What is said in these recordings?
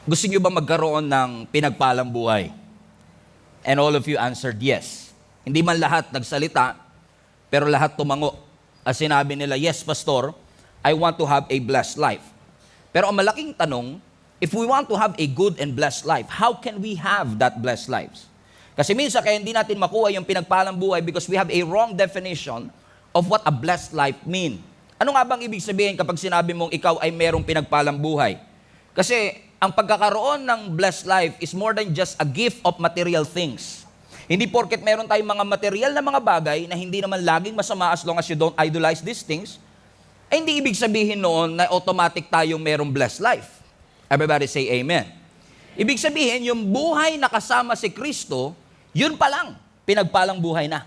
Gusto niyo ba magkaroon ng pinagpalang buhay? And all of you answered yes. Hindi man lahat nagsalita, pero lahat tumango. As sinabi nila, yes, Pastor, I want to have a blessed life. Pero ang malaking tanong, if we want to have a good and blessed life, how can we have that blessed lives? Kasi minsan kaya hindi natin makuha yung pinagpalang buhay because we have a wrong definition of what a blessed life mean. Ano nga bang ibig sabihin kapag sinabi mong ikaw ay merong pinagpalang buhay? Kasi ang pagkakaroon ng blessed life is more than just a gift of material things. Hindi porket meron tayong mga material na mga bagay na hindi naman laging masama as long as you don't idolize these things, ay hindi ibig sabihin noon na automatic tayong merong blessed life. Everybody say amen. Ibig sabihin, yung buhay na kasama si Kristo, yun pa lang, pinagpalang buhay na.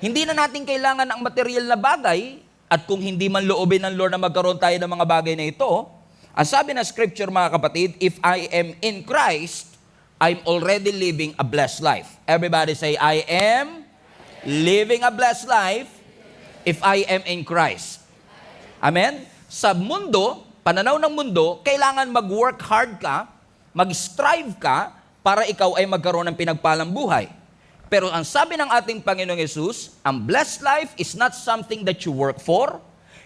Hindi na natin kailangan ang material na bagay, at kung hindi man loobin ng Lord na magkaroon tayo ng mga bagay na ito, ang sabi ng scripture mga kapatid, if I am in Christ, I'm already living a blessed life. Everybody say, I am living a blessed life if I am in Christ. Amen? Sa mundo, pananaw ng mundo, kailangan mag-work hard ka, mag-strive ka, para ikaw ay magkaroon ng pinagpalang buhay. Pero ang sabi ng ating Panginoong Yesus, ang blessed life is not something that you work for.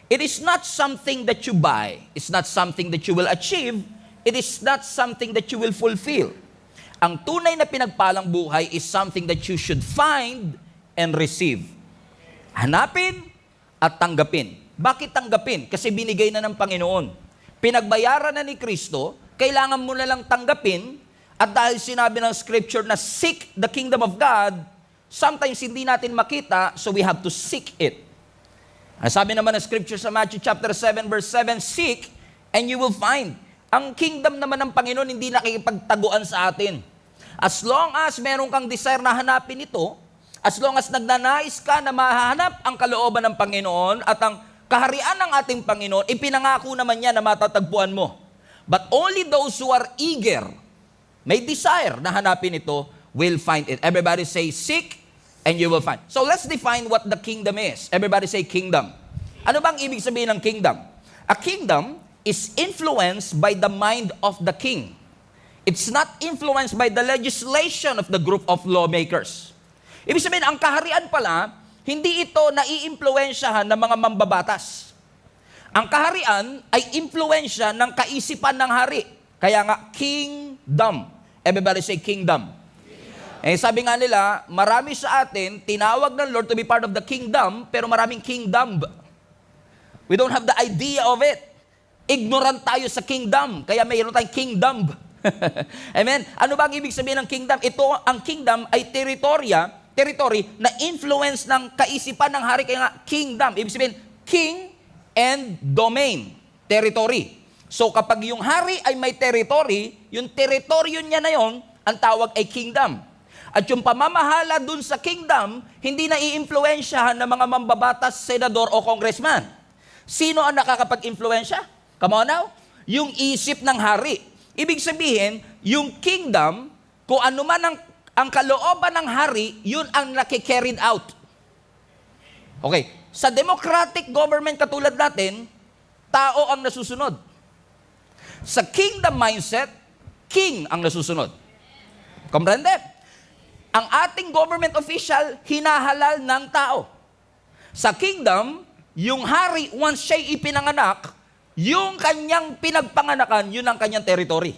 It is not something that you buy. It's not something that you will achieve. It is not something that you will fulfill. Ang tunay na pinagpalang buhay is something that you should find and receive. Hanapin at tanggapin. Bakit tanggapin? Kasi binigay na ng Panginoon. Pinagbayaran na ni Kristo, kailangan mo na lang tanggapin, at dahil sinabi ng scripture na seek the kingdom of God, sometimes hindi natin makita, so we have to seek it. Ang sabi naman ng scripture sa Matthew chapter 7 verse 7, seek and you will find. Ang kingdom naman ng Panginoon hindi nakikipagtaguan sa atin. As long as meron kang desire na hanapin ito, as long as nagnanais ka na mahanap ang kalooban ng Panginoon at ang kaharian ng ating Panginoon, ipinangako naman niya na matatagpuan mo. But only those who are eager, may desire na hanapin ito, will find it. Everybody say, seek and you will find. So let's define what the kingdom is. Everybody say kingdom. Ano bang ibig sabihin ng kingdom? A kingdom is influenced by the mind of the king. It's not influenced by the legislation of the group of lawmakers. Ibig sabihin, ang kaharian pala, hindi ito naiimpluwensyahan ng mga mambabatas. Ang kaharian ay impluwensya ng kaisipan ng hari. Kaya nga, kingdom. Everybody say kingdom. Eh, sabi nga nila, marami sa atin, tinawag ng Lord to be part of the kingdom, pero maraming kingdom. We don't have the idea of it. Ignorant tayo sa kingdom, kaya mayroon tayong kingdom. Amen? Ano ba ang ibig sabihin ng kingdom? Ito, ang kingdom ay territory na influence ng kaisipan ng hari, kaya nga kingdom. Ibig sabihin, king and domain, territory. So kapag yung hari ay may territory, yung teritoryo niya na yon, ang tawag ay kingdom. At yung pamamahala dun sa kingdom, hindi na i-influensyahan ng mga mambabatas, senador o congressman. Sino ang nakakapag-influensya? Come on now. Yung isip ng hari. Ibig sabihin, yung kingdom, kung ano man ang kalooban ng hari, yun ang naki-carried out. Okay. Sa democratic government katulad natin, tao ang nasusunod. Sa kingdom mindset, king ang nasusunod. Comprende? Ang ating government official, hinahalal ng tao. Sa kingdom, yung hari, once siya'y ipinanganak, yung kanyang pinagpanganakan, yun ang kanyang territory.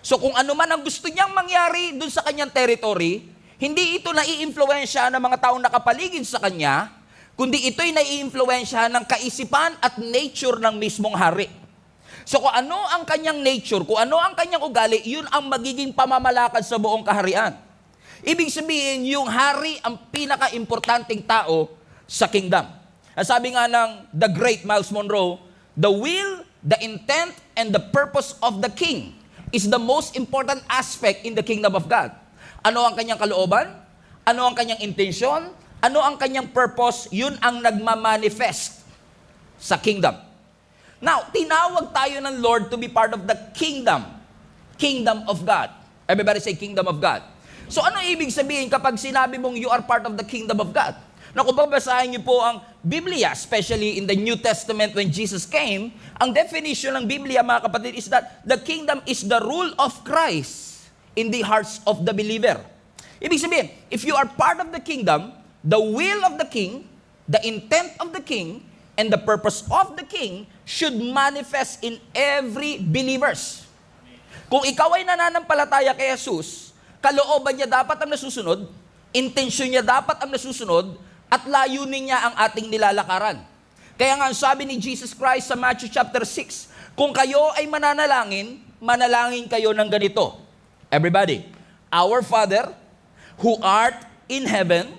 So kung ano man ang gusto niyang mangyari dun sa kanyang territory, hindi ito nai-influensya ng mga taong nakapaligid sa kanya, kundi ito'y nai-influensya ng kaisipan at nature ng mismong hari. So kung ano ang kanyang nature, kung ano ang kanyang ugali, yun ang magiging pamamalakad sa buong kaharian. Ibig sabihin, yung hari ang pinaka-importanting tao sa kingdom. Ang sabi nga ng the great Miles Monroe, the will, the intent, and the purpose of the king is the most important aspect in the kingdom of God. Ano ang kanyang kalooban? Ano ang kanyang intensyon? Ano ang kanyang purpose? Yun ang nagmamanifest sa kingdom. Now, tinawag tayo ng Lord to be part of the kingdom. Kingdom of God. Everybody say kingdom of God. So ano ibig sabihin kapag sinabi mong you are part of the kingdom of God? Na kung babasahin niyo po ang Biblia, especially in the New Testament when Jesus came, ang definition ng Biblia, mga kapatid, is that the kingdom is the rule of Christ in the hearts of the believer. Ibig sabihin, if you are part of the kingdom, the will of the king, the intent of the king, and the purpose of the king should manifest in every believers. Kung ikaw ay nananampalataya kay Jesus, kalooban niya dapat ang nasusunod, intensyon niya dapat ang nasusunod, at layunin niya ang ating nilalakaran. Kaya nga sabi ni Jesus Christ sa Matthew chapter 6, kung kayo ay mananalangin, manalangin kayo ng ganito. Everybody, Our Father, who art in heaven,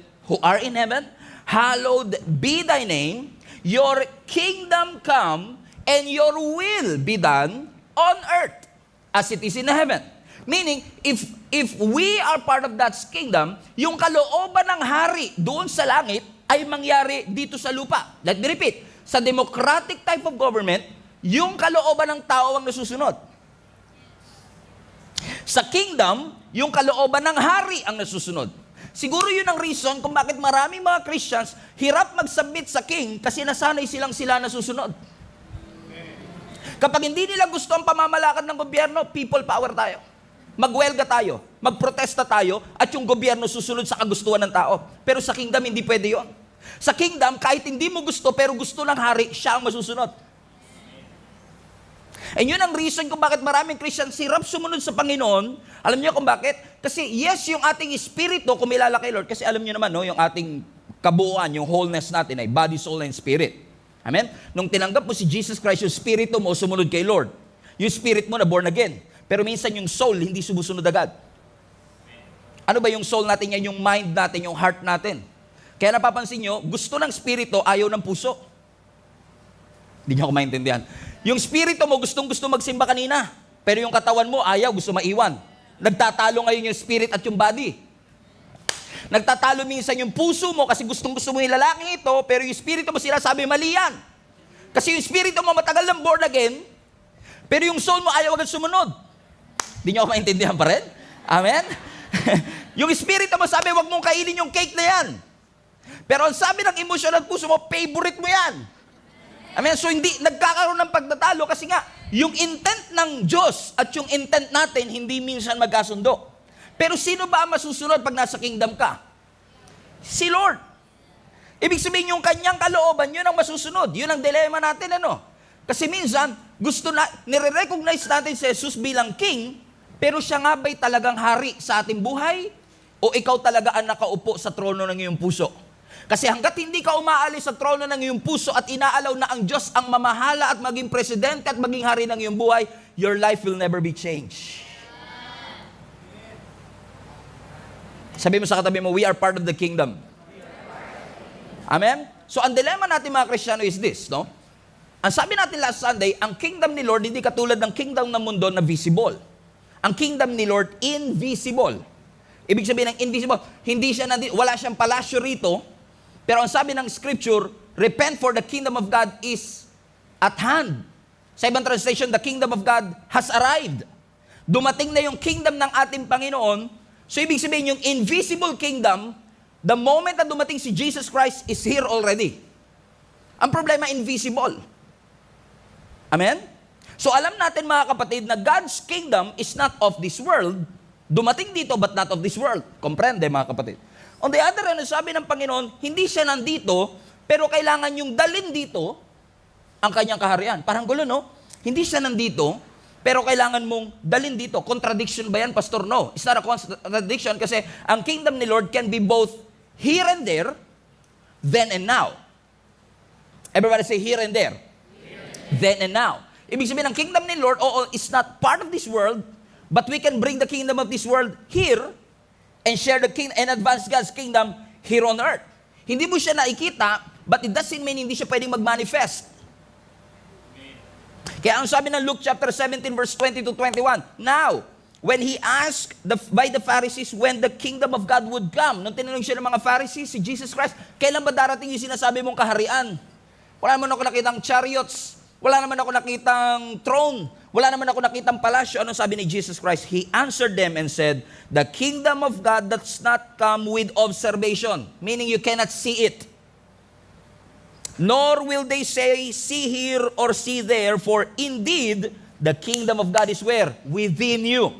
hallowed be thy name, your kingdom come, and your will be done on earth as it is in heaven. Meaning, if we are part of that kingdom, yung kalooban ng hari doon sa langit ay mangyari dito sa lupa. Let me repeat, sa democratic type of government, yung kalooban ng tao ang nasusunod. Sa kingdom, yung kalooban ng hari ang nasusunod. Siguro yun ang reason kung bakit maraming mga Christians hirap mag-submit sa king kasi nasanay sila nasusunod. Kapag hindi nila gusto ang pamamalakad ng gobyerno, people power tayo. Magwelga tayo, magprotesta tayo, at yung gobyerno susunod sa kagustuhan ng tao. Pero sa kingdom, hindi pwede yon. Sa kingdom, kahit hindi mo gusto, pero gusto ng hari, siya ang masusunod. And yun ang reason kung bakit maraming Christians hirap sumunod sa Panginoon. Alam niyo kung bakit? Kasi yes, yung ating espiritu, kumilala kay Lord, kasi alam niyo naman, no, yung ating kabuuan, yung wholeness natin ay body, soul, and spirit. Amen? Nung tinanggap mo si Jesus Christ, yung spirito mo sumunod kay Lord. Yung spirit mo na born again. Pero minsan yung soul, hindi sumusunod agad. Ano ba yung soul natin yan? Yung mind natin, yung heart natin. Kaya napapansin nyo, gusto ng spirito, ayaw ng puso. Hindi nyo ako maintindihan. Yung spirito mo, gustong-gusto magsimba kanina. Pero yung katawan mo, ayaw, gusto maiwan. Nagtatalo ngayon yung spirit at yung body. Nagtatalo minsan yung puso mo kasi gustong-gusto mo yung lalaking ito, pero yung spirito mo sila sabi, mali yan. Kasi yung spirito mo matagal ng born again, pero yung soul mo ayaw agad sumunod. Hindi nyo ako maintindihan pa rin? Amen? Yung espiritu mo sabi, wag mong kainin yung cake na yan. Pero ang sabi ng emosyon at puso mo, favorite mo yan. Amen? So hindi nagkakaroon ng pagtatalo kasi nga, yung intent ng Diyos at yung intent natin, hindi minsan magkasundo. Pero sino ba ang masusunod pag nasa kingdom ka? Si Lord. Ibig sabihin yung kanyang kalooban, yun ang masusunod. Yun ang dilema natin, ano? Kasi minsan, nire-recognize natin si Jesus bilang king, pero siya nga ba'y talagang hari sa ating buhay? O ikaw talaga ang nakaupo sa trono ng iyong puso? Kasi hanggat hindi ka umaalis sa trono ng iyong puso at inaalaw na ang Diyos ang mamahala at maging presidente at maging hari ng iyong buhay, your life will never be changed. Sabi mo sa katabi mo, we are part of the kingdom. Amen? So ang dilemma natin mga Kristiyano is this, no? Ang sabi natin last Sunday, ang kingdom ni Lord hindi katulad ng kingdom ng mundo na visible. Ang kingdom ni Lord, invisible. Ibig sabihin ng invisible, hindi siya wala siyang palasyo rito, pero ang sabi ng scripture, repent for the kingdom of God is at hand. Sa ibang translation, the kingdom of God has arrived. Dumating na yung kingdom ng ating Panginoon. So ibig sabihin, yung invisible kingdom, the moment na dumating si Jesus Christ is here already. Ang problema, invisible. Amen? So alam natin mga kapatid na God's kingdom is not of this world. Dumating dito but not of this world. Komprende mga kapatid? On the other hand, sabi ng Panginoon, hindi siya nandito, pero kailangan yung dalin dito ang kanyang kaharian. Parang gulo, no? Hindi siya nandito, pero kailangan mong dalin dito. Contradiction ba yan, Pastor? No. It's not a contradiction kasi ang kingdom ni Lord can be both here and there, then and now. Everybody say here and there. Then and now. Ibig sabihin, ang kingdom ni Lord, is not part of this world, but we can bring the kingdom of this world here and share the kingdom and advance God's kingdom here on earth. Hindi mo siya nakikita, but it doesn't mean hindi siya pwedeng mag-manifest. Kaya ang sabi ng Luke chapter 17 verse 20 to 21, now, when he asked by the Pharisees when the kingdom of God would come, nung tinanong siya ng mga Pharisees, si Jesus Christ, kailan ba darating yung sinasabi mong kaharian? Wala naman ako nakitang chariots, wala naman ako nakitang throne, wala naman ako nakitang palasyo. Anong sabi ni Jesus Christ? He answered them and said, the kingdom of God does not come with observation, meaning you cannot see it. Nor will they say, see here or see there, for indeed, the kingdom of God is where? Within you.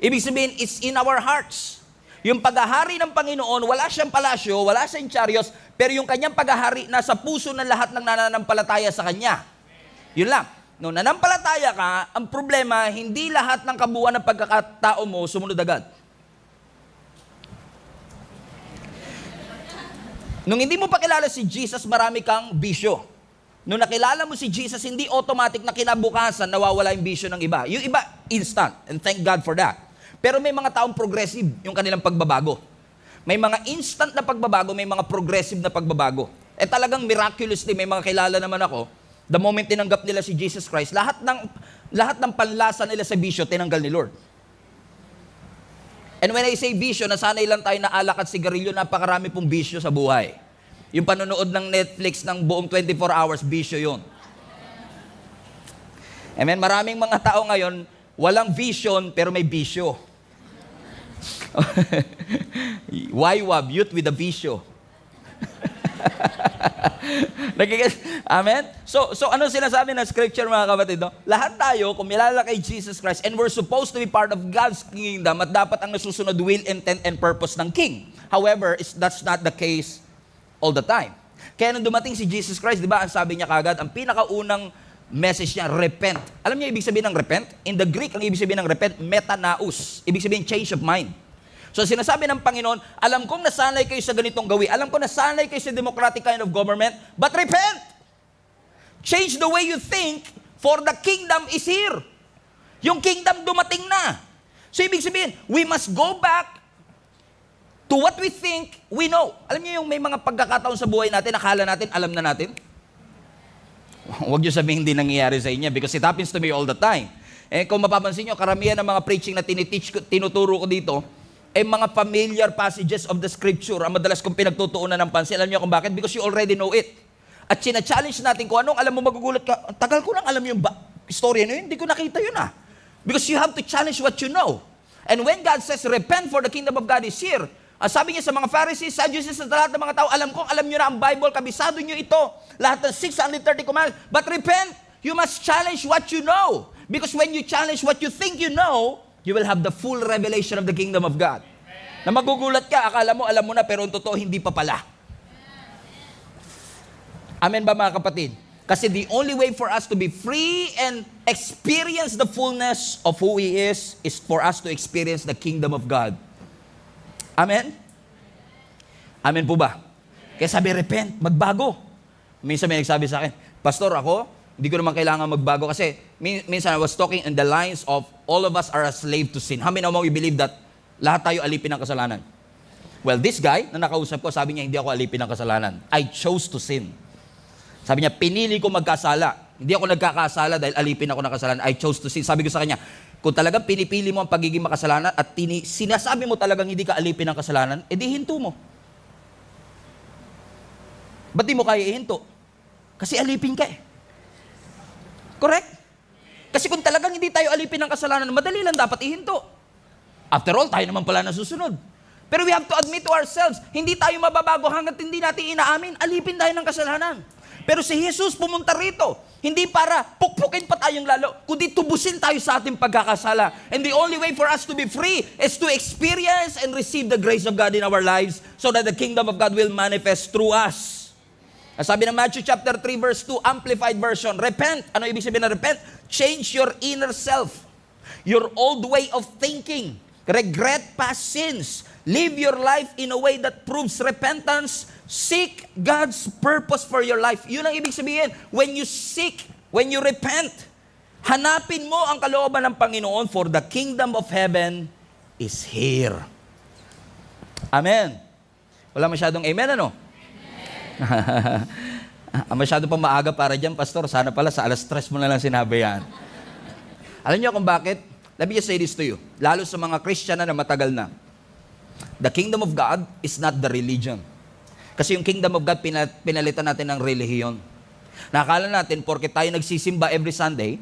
Ibig sabihin, it's in our hearts. Yung paghahari ng Panginoon, wala siyang palasyo, wala siyang chariots, pero yung kanyang paghahari nasa puso ng lahat ng nananampalataya sa Kanya. Yun lang. Nung nanampalataya ka, ang problema, hindi lahat ng kabuuan ng pagkakatao mo sumunod agad. Nung hindi mo pa kilala si Jesus, marami kang bisyo. Nung nakilala mo si Jesus, hindi automatic na kinabukasan nawawala yung bisyo ng iba. Yung iba, instant. And thank God for that. Pero may mga taong progressive yung kanilang pagbabago. May mga instant na pagbabago, may mga progressive na pagbabago. Eh talagang miraculously, may mga kilala naman ako, the moment tinanggap nila si Jesus Christ, lahat ng panlasa nila sa bisyo, tinanggal ni Lord. And when I say bisyo, nasanay lang tayo na alak at sigarilyo, napakarami pong bisyo sa buhay. Yung panonood ng Netflix ng buong 24 hours, bisyo yun. Amen, maraming mga tao ngayon, walang vision, pero may bisyo. YWAB, youth with a bisyo. Amen? So ano sinasabi ng scripture, mga kapatid? No? Lahat tayo, kung milala kay Jesus Christ, and we're supposed to be part of God's kingdom, at dapat ang nasusunod will, intent, and purpose ng King. However, that's not the case all the time. Kaya nung dumating si Jesus Christ, di ba, ang sabi niya kagad, ang pinakaunang message niya, repent. Alam niyo ibig sabihin ng repent? In the Greek, ang ibig sabihin ng repent, metanaus. Ibig sabihin, change of mind. So sinasabi ng Panginoon, alam kong nasanay kayo sa ganitong gawi. Alam ko nasanay kayo sa democratic kind of government, but repent! Change the way you think, for the kingdom is here. Yung kingdom dumating na. So ibig sabihin, we must go back to what we think we know. Alam niyo yung may mga pagkakataon sa buhay natin, akala natin, alam na natin? Huwag niyo sabihin hindi nangyayari sa inyo because it happens to me all the time. Eh kung mapapansin niyo, karamihan ng mga preaching na tinuturo ko dito, mga familiar passages of the scripture ang madalas kong pinagtutuunan ng pansin. Alam niyo kung bakit? Because you already know it. At sina-challenge natin kung anong alam mo, magugulat ka, tagal ko nang alam yung story na yun, hindi ko nakita yun ah. Because you have to challenge what you know. And when God says, repent for the kingdom of God is here, sabi niya sa mga Pharisees, Sadducees, sa lahat ng mga tao, alam niyo na ang Bible, kabisado niyo ito. Lahat ng 630 commandments. But repent, you must challenge what you know. Because when you challenge what you think you know, you will have the full revelation of the kingdom of God. Na magugulat ka, akala mo, alam mo na, pero ang totoo, hindi pa pala. Amen ba mga kapatid? Kasi the only way for us to be free and experience the fullness of who He is for us to experience the kingdom of God. Amen? Amen po ba? Kaya sabi, repent, magbago. Minsan may nagsabi sa akin, Pastor, ako, hindi ko naman kailangan magbago kasi minsan I was talking in the lines of all of us are a slave to sin. How many of you believe that lahat tayo alipin ng kasalanan? Well, this guy na nakausap ko, sabi niya, hindi ako alipin ng kasalanan. I chose to sin. Sabi niya, pinili ko magkasala. Hindi ako nagkakasala dahil alipin ako ng kasalanan. I chose to sin. Sabi ko sa kanya, kung talagang pinipili mo ang pagiging makasalanan at sinasabi mo talagang hindi ka alipin ng kasalanan, edi hinto mo. Ba't di mo kaya ihinto? Kasi alipin ka eh. Correct? Kasi kung talagang hindi tayo alipin ng kasalanan, madali lang dapat ihinto. After all, tayo naman pala nasusunod. Pero we have to admit to ourselves, hindi tayo mababago hanggat hindi natin inaamin, alipin tayo ng kasalanan. Pero si Jesus pumunta rito, hindi para pukpukin pa tayong lalo, kundi tubusin tayo sa ating pagkakasala. And the only way for us to be free is to experience and receive the grace of God in our lives so that the kingdom of God will manifest through us. Sabi ng Matthew chapter 3 verse 2, Amplified Version, repent. Ano ibig sabihin na repent? Change your inner self, your old way of thinking. Regret past sins. Live your life in a way that proves repentance. Seek God's purpose for your life. Yun ang ibig sabihin. When you seek, when you repent, hanapin mo ang kalooban ng Panginoon, for the kingdom of heaven is here. Amen. Wala masyadong amen, ano? Masyado pa maaga para dyan, Pastor. Sana pala sa alas 3 mo na lang sinabi yan. Alam niyo kung bakit? Let me just say this to you. Lalo sa mga Christian na matagal na. The kingdom of God is not the religion. Kasi yung kingdom of God, pinalitan natin ng relihiyon. Nakakala natin, porke tayo nagsisimba every Sunday,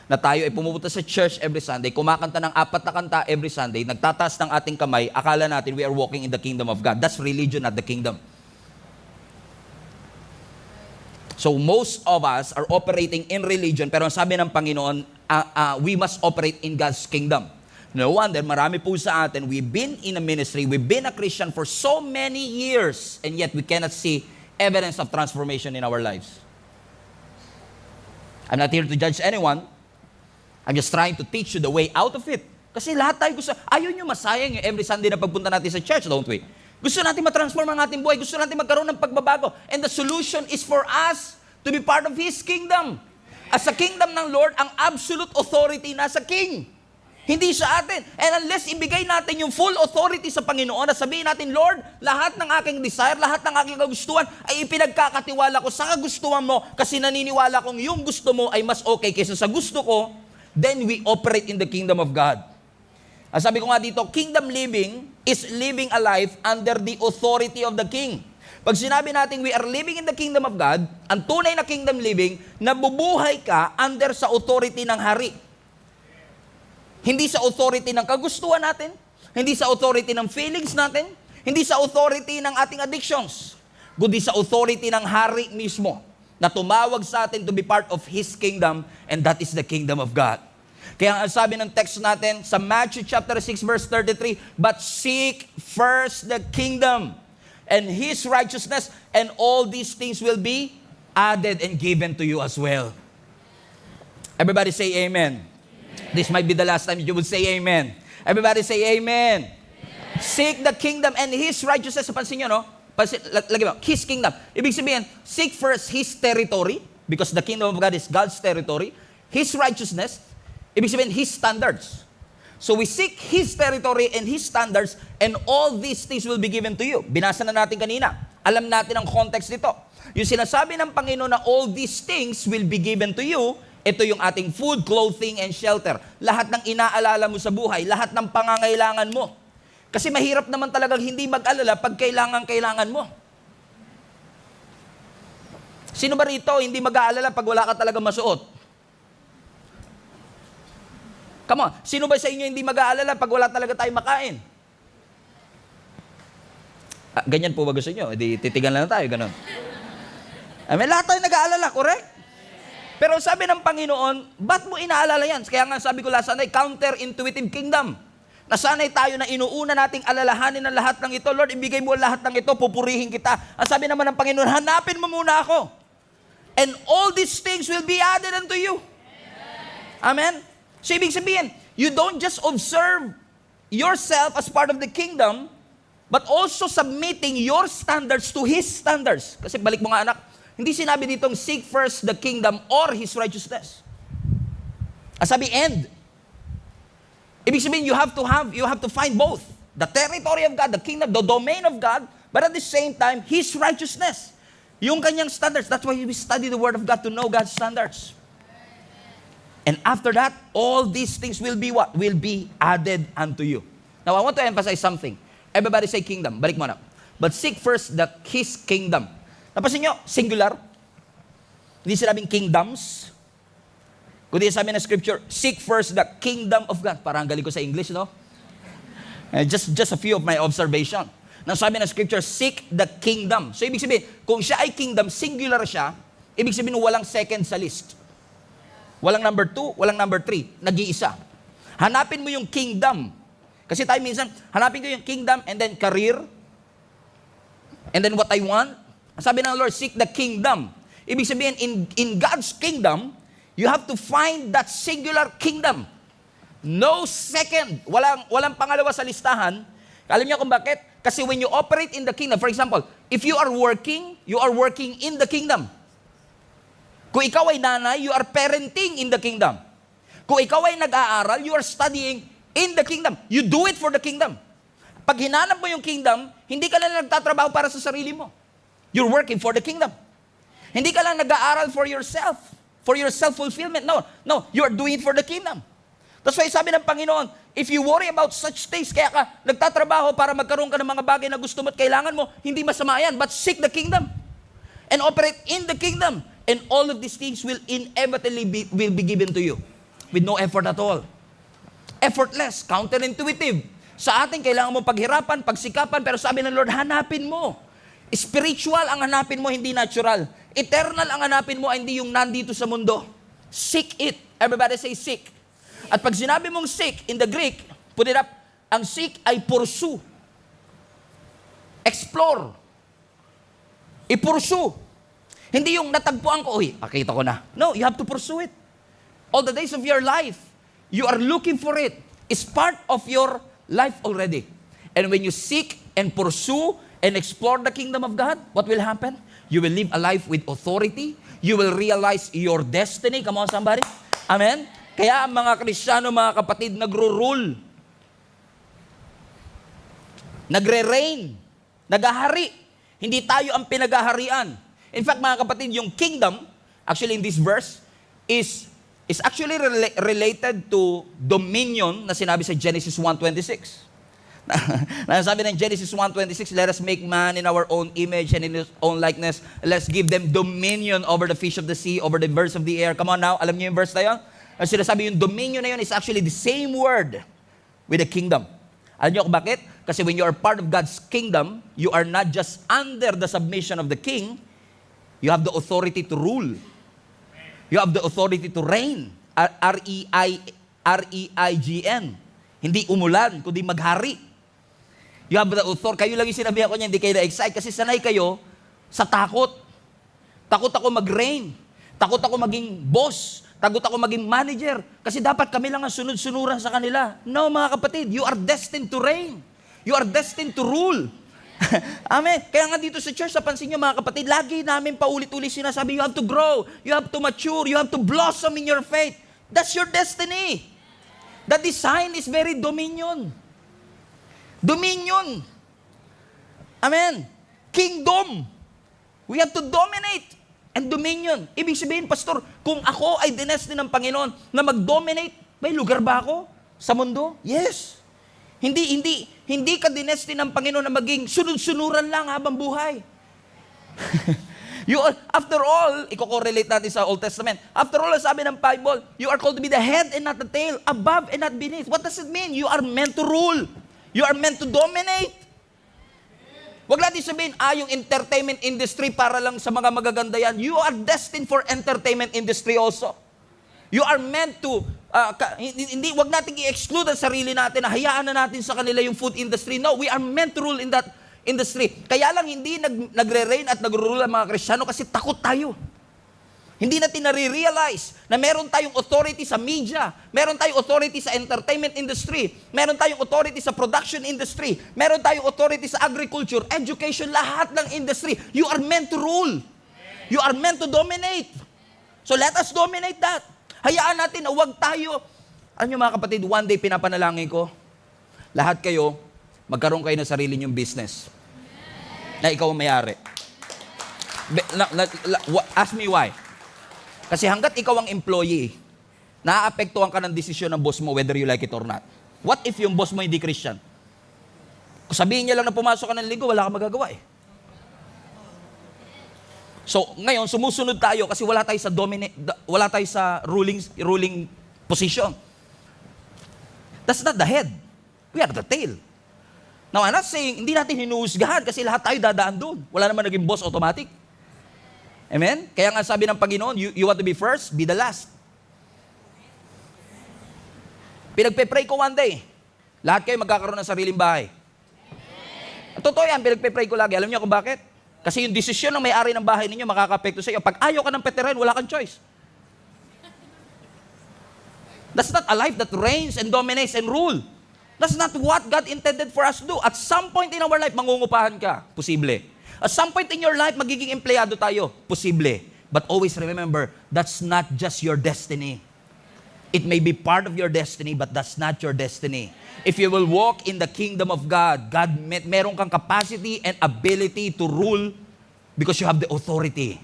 na tayo ay pumupunta sa church every Sunday, kumakanta ng 4 na kanta every Sunday, nagtataas ng ating kamay, akala natin we are walking in the kingdom of God. That's religion, not the kingdom. So most of us are operating in religion, pero ang sabi ng Panginoon, we must operate in God's kingdom. No wonder, marami po sa atin, we've been in a ministry, we've been a Christian for so many years, and yet we cannot see evidence of transformation in our lives. I'm not here to judge anyone. I'm just trying to teach you the way out of it. Kasi lahat tayo gusto, ayaw nyo masayang yung every Sunday na pagpunta natin sa church, don't we? Gusto natin matransform ang ating buhay, gusto natin magkaroon ng pagbabago. And the solution is for us to be part of His kingdom. As sa kingdom ng Lord, ang absolute authority nasa King. Hindi sa atin. And unless ibigay natin yung full authority sa Panginoon, at sabihin natin, Lord, lahat ng aking desire, lahat ng aking kagustuhan, ay ipinagkakatiwala ko sa kagustuhan mo, kasi naniniwala kong yung gusto mo ay mas okay kaysa sa gusto ko, then we operate in the kingdom of God. Ang sabi ko nga dito, kingdom living is living a life under the authority of the King. Pag sinabi natin we are living in the kingdom of God, ang tunay na kingdom living, nabubuhay ka under sa authority ng hari. Hindi sa authority ng kagustuhan natin, hindi sa authority ng feelings natin, hindi sa authority ng ating addictions, kundi sa authority ng hari mismo na tumawag sa atin to be part of His kingdom, and that is the kingdom of God. Kaya ang sabi ng text natin sa Matthew chapter 6 verse 33, but seek first the kingdom and His righteousness, and all these things will be added and given to you as well. Everybody say amen. This might be the last time you would say amen. Everybody say amen. Seek the kingdom and His righteousness. Pansin nyo, no? Lagi mo, His kingdom. Ibig sabihin, seek first His territory, because the kingdom of God is God's territory. His righteousness, ibig sabihin, His standards. So we seek His territory and His standards, and all these things will be given to you. Binasa na natin kanina. Alam natin ang context nito. Yung sinasabi ng Panginoon na all these things will be given to you, ito yung ating food, clothing, and shelter. Lahat ng inaalala mo sa buhay, lahat ng pangangailangan mo. Kasi mahirap naman talagang hindi mag-alala pag kailangan mo. Sino ba rito hindi mag-aalala pag wala ka talaga masuot? Come on, sino ba sa inyo hindi mag-aalala pag wala talaga tayo makain? Ganyan po ba gusto nyo? Titigan lang tayo, ganun. Lahat tayo nag-aalala, correct? Pero sabi ng Panginoon, ba't mo inaalala yan? Kaya nga sabi ko last Sunday, counter-intuitive kingdom. Nasanay tayo na inuuna nating alalahanin ng lahat ng ito. Lord, ibigay mo lahat ng ito, pupurihin kita. Ang sabi naman ng Panginoon, hanapin mo muna ako. And all these things will be added unto you. Amen? So ibig sabihin, you don't just observe yourself as part of the kingdom, but also submitting your standards to His standards. Kasi balik mo nga anak, hindi sinabi ditong seek first the kingdom or His righteousness. Ang sabi, and. Ibig sabihin, you have to find both. The territory of God, the kingdom, the domain of God, but at the same time, His righteousness. Yung kanyang standards. That's why we study the Word of God to know God's standards. And after that, all these things will be what? Will be added unto you. Now, I want to emphasize something. Everybody say kingdom. Balik mo na. But seek first His kingdom. Napansin nyo, singular. Hindi sinabing kingdoms. Kundi sabi ng scripture, seek first the kingdom of God. Parang galing ko sa English, no? Just a few of my observation. Nang sabi ng scripture, seek the kingdom. So ibig sabihin, kung siya ay kingdom, singular siya, ibig sabihin walang second sa list. Walang number 2, walang number 3. Nag-iisa. Hanapin mo yung kingdom. Kasi tayo minsan, hanapin ko yung kingdom and then career, and then what I want. Sabi ng Lord, seek the kingdom. Ibig sabihin, in God's kingdom, you have to find that singular kingdom. No second. Walang pangalawa sa listahan. Alam niyo kung bakit? Kasi when you operate in the kingdom, for example, if you are working in the kingdom. Kung ikaw ay nanay, you are parenting in the kingdom. Kung ikaw ay nag-aaral, you are studying in the kingdom. You do it for the kingdom. Pag hinanap mo yung kingdom, hindi ka lang nagtatrabaho para sa sarili mo. You're working for the kingdom. Hindi ka lang nag-aaral for yourself, for your self-fulfillment. No, you are doing it for the kingdom. That's why sabi ng Panginoon, if you worry about such things, kaya ka nagtatrabaho para magkaroon ka ng mga bagay na gusto mo at kailangan mo, hindi masama yan, but seek the kingdom and operate in the kingdom. And all of these things will inevitably be given to you with no effort at all. Effortless, counterintuitive. Sa atin, kailangan mo paghirapan, pagsikapan, pero sabi ng Lord, hanapin mo. Spiritual ang hanapin mo, hindi natural. Eternal ang hanapin mo, hindi yung nandito sa mundo. Seek it. Everybody say seek. At pag sinabi mong seek, in the Greek, put it up, ang seek ay pursue. Explore. I-pursue. Hindi yung natagpuan ko, akita ko na. No, you have to pursue it. All the days of your life, you are looking for it. It's part of your life already. And when you seek and pursue and explore the kingdom of God, what will happen? You will live a life with authority. You will realize your destiny. Come on, somebody. Amen? Kaya ang mga Kristiyano, mga kapatid, nagro-rule. Nagre-reign. Nagahari. Hindi tayo ang pinagaharian. In fact, mga kapatid, yung kingdom, actually in this verse, is actually related to dominion na sinabi sa Genesis 1:26. Sabi ng Genesis 1:26, let us make man in our own image and in his own likeness. Let's give them dominion over the fish of the sea, over the birds of the air. Come on now, alam niyo yung verse na yun? Ang sinasabi yung dominion na yun is actually the same word with the kingdom. Alam niyo kung bakit? Kasi when you are part of God's kingdom, you are not just under the submission of the king, you have the authority to rule. You have the authority to reign. R-E-I-G-N. Hindi umulan, kundi maghari. You have the authority. Kayo lang yung sinabihan ko niya, hindi kayo na-excite kasi sanay kayo sa takot. Takot ako mag-reign. Takot ako maging boss. Takot ako maging manager. Kasi dapat kami lang ang sunod-sunuran sa kanila. No, mga kapatid, you are destined to reign. You are destined to rule. Amen. Kaya nga dito sa church, napansin nyo mga kapatid, lagi namin paulit-ulit sinasabi, you have to grow, you have to mature, you have to blossom in your faith. That's your destiny. The design is very dominion. Dominion. Amen. Kingdom. We have to dominate. And dominion. Ibig sabihin, Pastor, kung ako ay dinestin ng Panginoon na mag-dominate, may lugar ba ako sa mundo? Yes. Hindi ka dinestin ng Panginoon na maging sunod-sunuran lang habang buhay. After all, i-correlate natin sa Old Testament. After all, sabi ng Bible, you are called to be the head and not the tail, above and not beneath. What does it mean? You are meant to rule. You are meant to dominate. Wag natin sabihin, yung entertainment industry para lang sa mga magaganda yan. You are destined for entertainment industry also. You are meant to, wag natin i-exclude ang sarili natin na hayaan na natin sa kanila yung food industry. No, we are meant to rule in that industry. Kaya lang hindi nagre-reign at nagro-rule ang mga Kristiyano kasi takot tayo. Hindi natin nare-realize na meron tayong authority sa media, meron tayong authority sa entertainment industry, meron tayong authority sa production industry, meron tayong authority sa agriculture, education, lahat ng industry. You are meant to rule. You are meant to dominate. So let us dominate that. Hayaan natin na huwag tayo. Alam niyo mga kapatid, one day pinapanalangin ko, lahat kayo, magkaroon kayo ng sarili niyong business. Na ikaw ang mayari. Ask me why. Kasi hanggat ikaw ang employee, naaapektuhan ka ng desisyon ng boss mo whether you like it or not. What if yung boss mo hindi Christian? Kung sabihin niya lang na pumasok ka ng linggo, wala kang magagawa eh. So, ngayon, sumusunod tayo kasi wala tayo sa ruling position. That's not the head. We are the tail. Now, I'm not saying, hindi natin hinuhusgahan kasi lahat tayo dadaan doon. Wala naman naging boss automatic. Amen? Kaya nga sabi ng Panginoon, you want to be first, be the last. Pinagpe-pray ko one day. Lahat kayo magkakaroon ng sariling bahay. Totoo yan, pinagpe-pray ko lagi. Alam niyo kung bakit? Kasi yung desisyon ng may-ari ng bahay ninyo makaka-apekto sa iyo. Pag ayaw ka ng peteran, wala kang choice. That's not a life that reigns and dominates and rule. That's not what God intended for us to do. At some point in our life, mangungupahan ka. Posible. At some point in your life, magiging empleyado tayo. Posible. But always remember, that's not just your destiny. It may be part of your destiny, but that's not your destiny. If you will walk in the kingdom of God, meron kang capacity and ability to rule because you have the authority.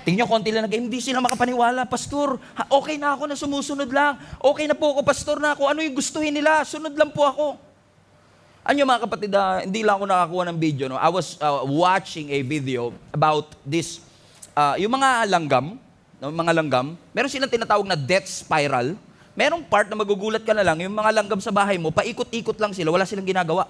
Tingnan nyo, konti lang hindi sila makapaniwala. Pastor, okay na ako na sumusunod lang. Okay na po ako, Pastor, na ako. Ano yung gustuhin nila? Sunod lang po ako. Ano mga kapatid, hindi lang ako nakakuha ng video. No? I was watching a video about this, yung mga langgam, meron silang tinatawag na death spiral. Merong part na magugulat ka na lang, yung mga langgam sa bahay mo, paikot-ikot lang sila, wala silang ginagawa.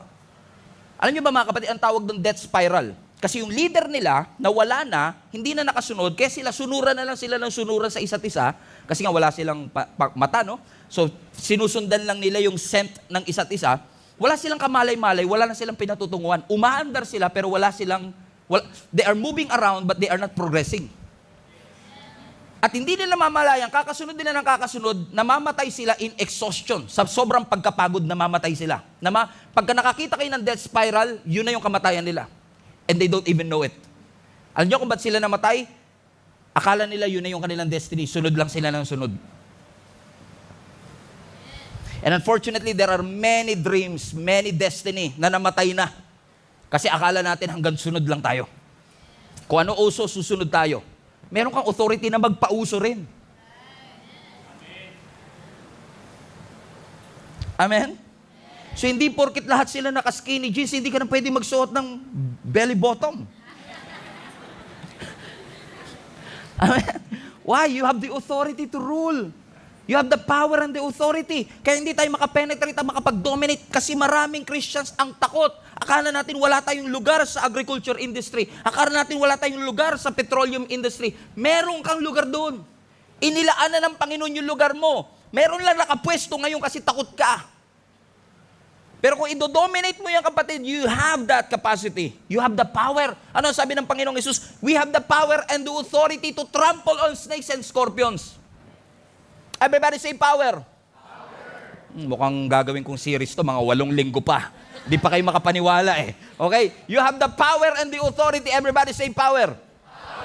Alam niyo ba mga kapatid, ang tawag doon death spiral. Kasi yung leader nila, nawala na, hindi na nakasunod, kaya sunuran na lang sila ng sunuran sa isa't isa, kasi nga wala silang mata, no? So, sinusundan lang nila yung scent ng isa't isa, wala silang kamalay-malay, wala na silang pinatutunguhan. Umaandar sila, pero they are moving around, but they are not progressing. At hindi nila mamalayan, kakasunod nila ng kakasunod, namamatay sila in exhaustion. Sa sobrang pagkapagod, namamatay sila. Pagka nakakita kayo ng death spiral, yun na yung kamatayan nila. And they don't even know it. Alam niyo kung ba't sila namatay? Akala nila yun na yung kanilang destiny. Sunod lang sila ng sunod. And unfortunately, there are many dreams, many destiny na namatay na. Kasi akala natin hanggang sunod lang tayo. Kung ano uso, susunod tayo. Meron kang authority na magpauso rin. Amen? So hindi porkit lahat sila naka-skinny jeans, hindi ka na pwede magsuot ng belly bottom. Amen? Why? You have the authority to rule. You have the power and the authority. Kaya hindi tayo makapenetrate at makapag-dominate kasi maraming Christians ang takot. Akala natin wala tayong lugar sa agriculture industry. Akala natin wala tayong lugar sa petroleum industry. Meron kang lugar doon. Inilaan na ng Panginoon yung lugar mo. Meron lang nakapwesto ngayon kasi takot ka. Pero kung idodominate mo yan, kapatid, you have that capacity. You have the power. Ano sabi ng Panginoong Hesus? We have the power and the authority to trample on snakes and scorpions. Everybody say power. Mukhang gagawin kong series to, mga 8 linggo pa. Di pa kayo makapaniwala eh. Okay? You have the power and the authority. Everybody say power.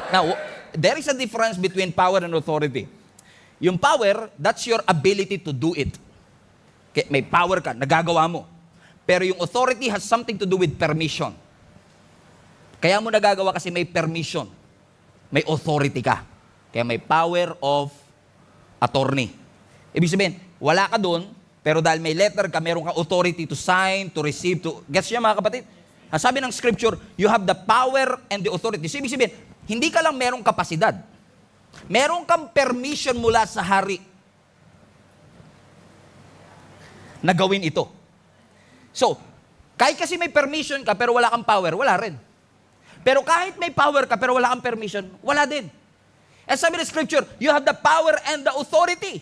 Now, there is a difference between power and authority. Yung power, that's your ability to do it. Okay, may power ka, nagagawa mo. Pero yung authority has something to do with permission. Kaya mo nagagawa kasi may permission. May authority ka. Kaya may power of attorney. Ibig sabihin, wala ka doon, pero dahil may letter ka, meron kang authority to sign, to receive, to... Gets niya mga kapatid? Ang sabi ng scripture, you have the power and the authority. So, ibig sabihin, hindi ka lang merong kapasidad. Meron kang permission mula sa hari na gawin ito. So, kahit kasi may permission ka pero wala kang power, wala rin. Pero kahit may power ka pero wala kang permission, wala din. As sabi ng scripture, you have the power and the authority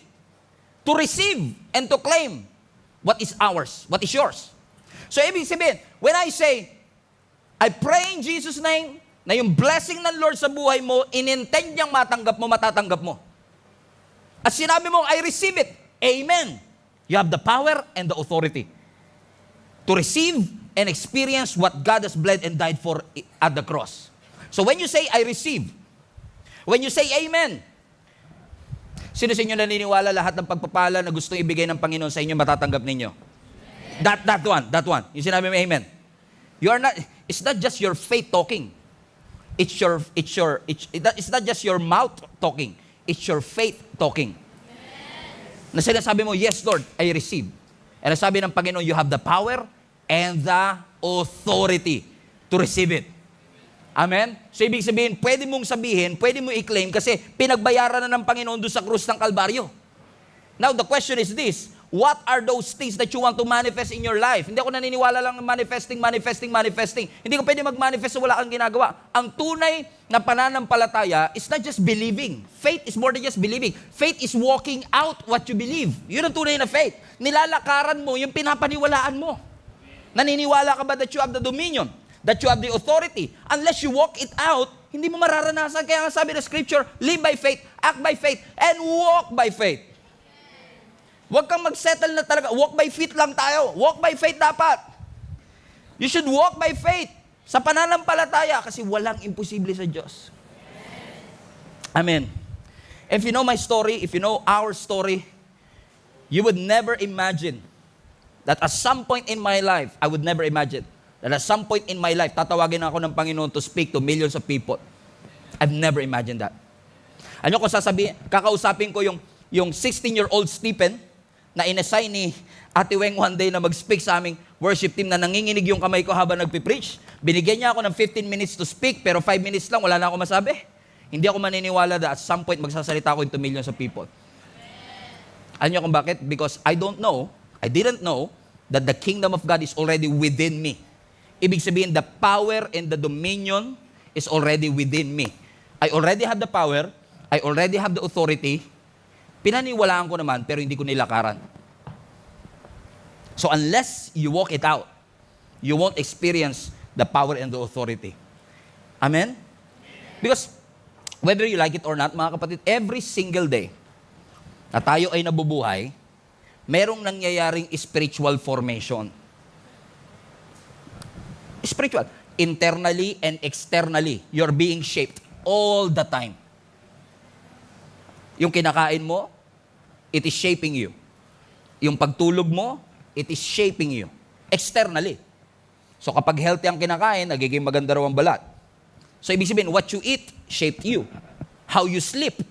to receive and to claim what is ours, what is yours. So, ibig sabihin, when I say, I pray in Jesus' name, na yung blessing ng Lord sa buhay mo, inintend niyang matanggap mo, matatanggap mo. At sinabi mo, I receive it. Amen. You have the power and the authority to receive and experience what God has bled and died for at the cross. So when you say, I receive, when you say, Amen, sino sa inyo naniniwala lahat ng pagpapala na gustong ibigay ng Panginoon sa inyo, matatanggap ninyo? That one. Yung sinabi mo, Amen. It's not just your faith talking. It's not just your mouth talking. It's your faith talking. Na sinasabi mo, yes, Lord, I receive. And sabi ng Panginoon, you have the power and the authority to receive it. Amen? So, ibig sabihin, pwede mong sabihin, pwede mong i-claim kasi pinagbayaran na ng Panginoon doon sa krus ng Kalbaryo. Now, the question is this, what are those things that you want to manifest in your life? Hindi ako naniniwala lang manifesting. Hindi ko pwede mag-manifest na wala kang ginagawa. Ang tunay na pananampalataya is not just believing. Faith is more than just believing. Faith is walking out what you believe. Yun ang tunay na faith. Nilalakaran mo yung pinapaniwalaan mo. Naniniwala ka ba that you have the dominion? That you have the authority? Unless you walk it out, hindi mo mararanasan. Kaya nga sabi ng scripture, live by faith, act by faith, and walk by faith. Huwag kang mag-settle na talaga. Walk by faith lang tayo. Walk by faith dapat. You should walk by faith sa pananampalataya kasi walang imposible sa Diyos. Amen. If you know my story, if you know our story, you would never imagine that at some point in my life, I would never imagine that at some point in my life, tatawagin ako ng Panginoon to speak to millions of people. I've never imagined that. Ano ko sasabihin? Kakausapin ko yung 16-year-old Stephen na inassign ni Ate Weng one day na mag-speak sa aming worship team na nanginginig yung kamay ko habang nagpipreach. Binigyan niya ako ng 15 minutes to speak pero 5 minutes lang, wala na ako masabi. Hindi ako maniniwala that at some point magsasalita ako into millions of people. Alam niyo kung bakit? Because I didn't know that the kingdom of God is already within me. Ibig sabihin, the power and the dominion is already within me. I already have the power, I already have the authority, pinaniwalaan ko naman, pero hindi ko nilakaran. So unless you walk it out, you won't experience the power and the authority. Amen? Because whether you like it or not, mga kapatid, every single day na tayo ay nabubuhay, merong nangyayaring spiritual formation. Spiritual. Internally and externally, you're being shaped all the time. Yung kinakain mo, it is shaping you. Yung pagtulog mo, it is shaping you. Externally. So kapag healthy ang kinakain, nagiging maganda raw ang balat. So ibig sabihin, what you eat, shaped you. How you sleep,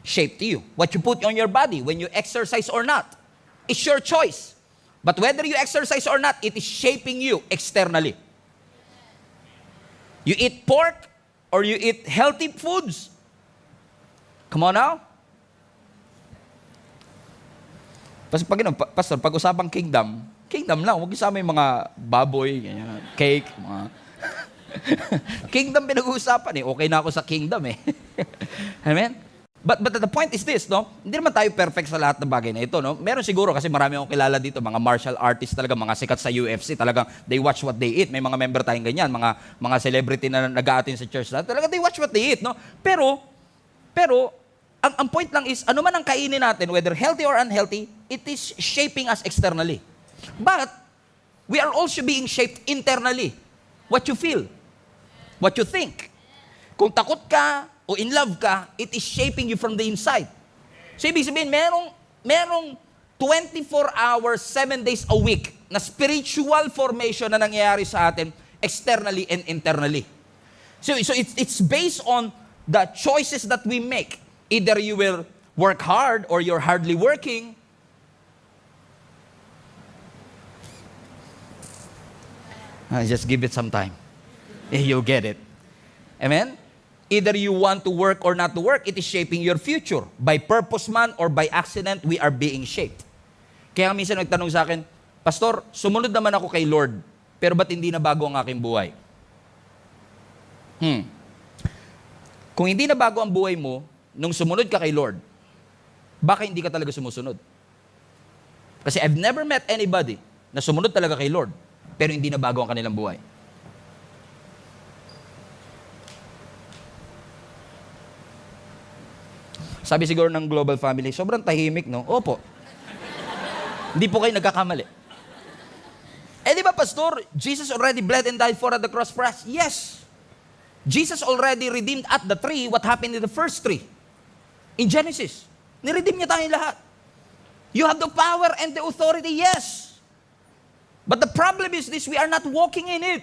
shaped you. What you put on your body, when you exercise or not, it's your choice. But whether you exercise or not, it is shaping you externally. You eat pork or you eat healthy foods. Come on now. Pastor, pag-usapang kingdom lang, huwag isama yung mga baboy, ganyan, cake, mga... Kingdom pinag-uusapan eh. Okay na ako sa kingdom eh. Amen? But the point is this, no? Hindi naman tayo perfect sa lahat ng bagay na ito, no? Meron siguro kasi marami akong kilala dito, mga martial artists talaga, mga sikat sa UFC, talagang they watch what they eat. May mga member tayong ganyan, mga celebrity na nag-a-attend sa church na, talaga they watch what they eat, no? Pero ang point lang is, ano man ang kainin natin, whether healthy or unhealthy, it is shaping us externally. But we are also being shaped internally. What you feel, what you think. Kung takot ka o in love ka, it is shaping you from the inside. So ibig sabihin, merong 24 hours, 7 days a week na spiritual formation na nangyayari sa atin externally and internally. So it's based on the choices that we make. Either you will work hard or you're hardly working. Just give it some time. You'll get it. Amen? Either you want to work or not to work, it is shaping your future. By purpose man or by accident, we are being shaped. Kaya minsan nagtanong sa akin, Pastor, sumunod naman ako kay Lord, pero ba't hindi na bago ang aking buhay? Kung hindi na bago ang buhay mo, nung sumunod ka kay Lord, baka hindi ka talaga sumusunod. Kasi I've never met anybody na sumunod talaga kay Lord, pero hindi na bago ang kanilang buhay. Sabi siguro ng Global Family, sobrang tahimik, no? Opo. Hindi po kayo nagkakamali. Di ba, Pastor, Jesus already bled and died for at the cross for us? Yes. Jesus already redeemed at the tree what happened in the first tree. In Genesis. Niredeem niya tayong lahat. You have the power and the authority, yes. But the problem is this, we are not walking in it.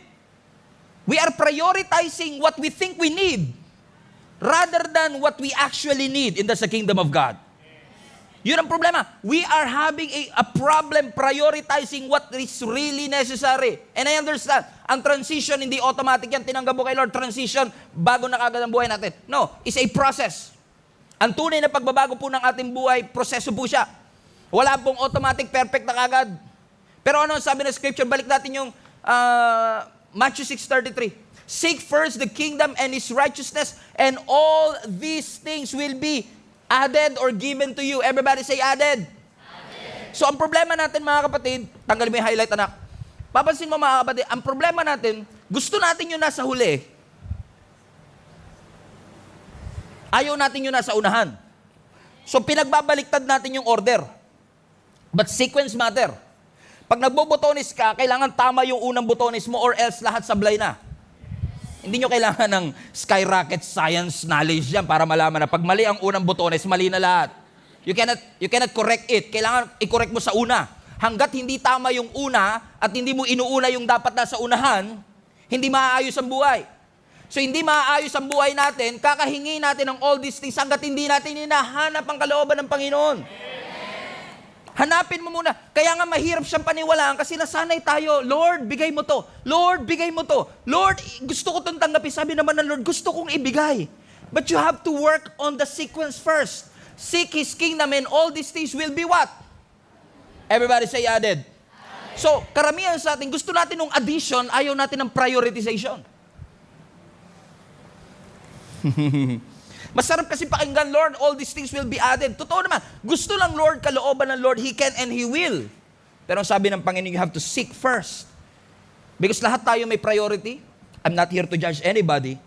We are prioritizing what we think we need rather than what we actually need in the kingdom of God. Yun ang problema. We are having a problem prioritizing what is really necessary. And I understand, ang transition hindi automatic yan. Tinanggap mo kay Lord, transition, bago na kagad ang buhay natin. No, it's a process. Ang tunay na pagbabago po ng ating buhay, proseso po siya. Wala pong automatic, perfect na kagad. Pero ano ang sabi ng scripture? Balik natin yung Matthew 6:33. Seek first the kingdom and His righteousness, and all these things will be added or given to you. Everybody say added. So ang problema natin, mga kapatid, tanggalin mo yung highlight, anak. Papansin mo, mga kapatid, ang problema natin, gusto natin yung nasa huli. Ayaw natin yung nasa unahan. So pinagbabaliktad natin yung order. But sequence matter. Pag nagbobotones ka, kailangan tama yung unang botones mo or else lahat sablay na. Hindi nyo kailangan ng skyrocket science knowledge yan para malaman na pag mali ang unang botones, mali na lahat. You cannot correct it. Kailangan i-correct mo sa una. Hanggat hindi tama yung una at hindi mo inuuna yung dapat na sa unahan, hindi maaayos ang buhay. So hindi maaayos ang buhay natin, kakahingi natin ng all these things hanggat hindi natin hinahanap ang kalooban ng Panginoon. Hanapin mo muna. Kaya nga mahirap siyang paniwalaan kasi nasanay tayo, Lord, bigay mo to. Lord, bigay mo to. Lord, gusto ko itong tanggapin. Sabi naman ng Lord, gusto kong ibigay. But you have to work on the sequence first. Seek His kingdom and all these things will be what? Everybody say added. So, karamihan sa atin, gusto natin ng addition, ayaw natin ng prioritization. Masarap kasi pakinggan, Lord, all these things will be added. Totoo naman, gusto lang Lord, kalooban ng Lord, He can and He will. Pero ang sabi ng Panginoon, you have to seek first. Because lahat tayo may priority. I'm not here to judge anybody.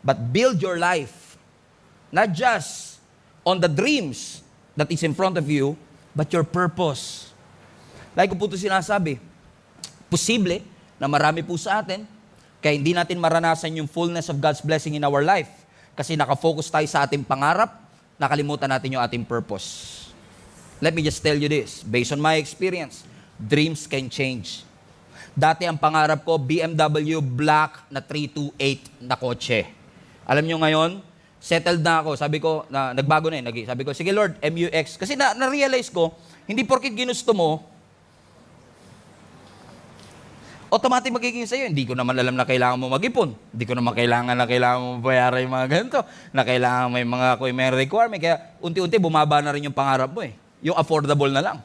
But build your life. Not just on the dreams that is in front of you, but your purpose. Like ko po ito sinasabi, posible na marami po sa atin, kaya hindi natin maranasan yung fullness of God's blessing in our life. Kasi nakafocus tayo sa ating pangarap, nakalimutan natin yung ating purpose. Let me just tell you this, based on my experience, dreams can change. Dati ang pangarap ko, BMW black na 328 na kotse. Alam nyo ngayon, settled na ako. Sabi ko, nagbago na eh. Sabi ko, sige Lord, MUX. Kasi na-realize ko, hindi porkit ginusto mo, automatic magiging sa'yo. Hindi ko naman alam na kailangan mo mag-ipon. Hindi ko naman kailangan mo bayaran yung mga ganito. Na kailangan may mga may requirement. Kaya unti-unti bumaba na rin yung pangarap mo eh. Yung affordable na lang.